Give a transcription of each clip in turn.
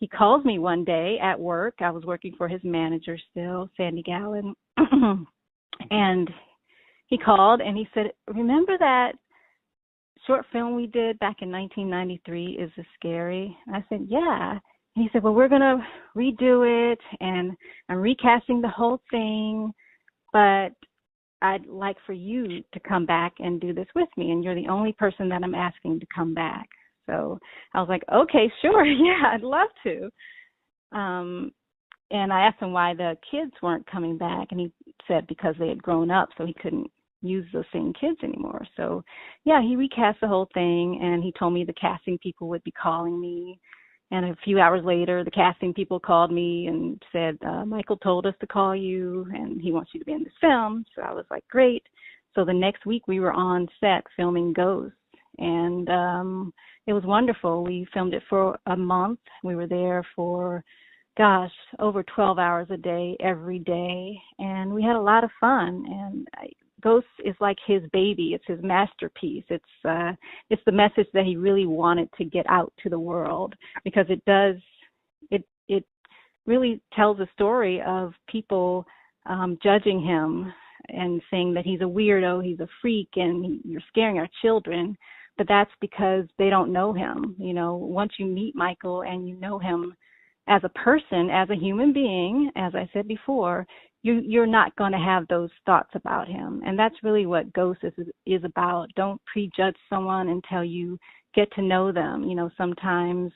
he calls me one day at work. I was working for his manager still, Sandy Gallen. And he called and he said, remember that short film we did back in 1993, Is This Scary? And I said, yeah. And he said, well, we're going to redo it, and I'm recasting the whole thing, but I'd like for you to come back and do this with me, and you're the only person that I'm asking to come back. So I was like, okay, sure, yeah, I'd love to. And I asked him why the kids weren't coming back, and he said because they had grown up, so he couldn't use those same kids anymore. So, yeah, he recast the whole thing, and he told me the casting people would be calling me. And a few hours later, the casting people called me and said, Michael told us to call you, and he wants you to be in this film. So I was like, great. So the next week, we were on set filming Ghosts, and it was wonderful. We filmed it for a month. We were there for over 12 hours a day, every day. And we had a lot of fun. And Ghost is like his baby. It's his masterpiece. It's the message that he really wanted to get out to the world, because it really tells a story of people judging him and saying that he's a weirdo, he's a freak, and you're scaring our children. But that's because they don't know him. You know, once you meet Michael and you know him as a person, as a human being, as I said before, you're not going to have those thoughts about him. And that's really what Ghost is about. Don't prejudge someone until you get to know them. You know, sometimes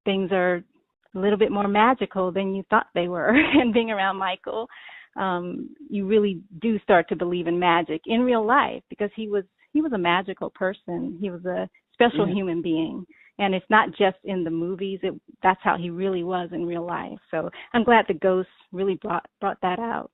things are a little bit more magical than you thought they were. And being around Michael, you really do start to believe in magic in real life, because he was a magical person. He was a special human being. And it's not just in the movies. That's how he really was in real life. So I'm glad the Ghost really brought that out.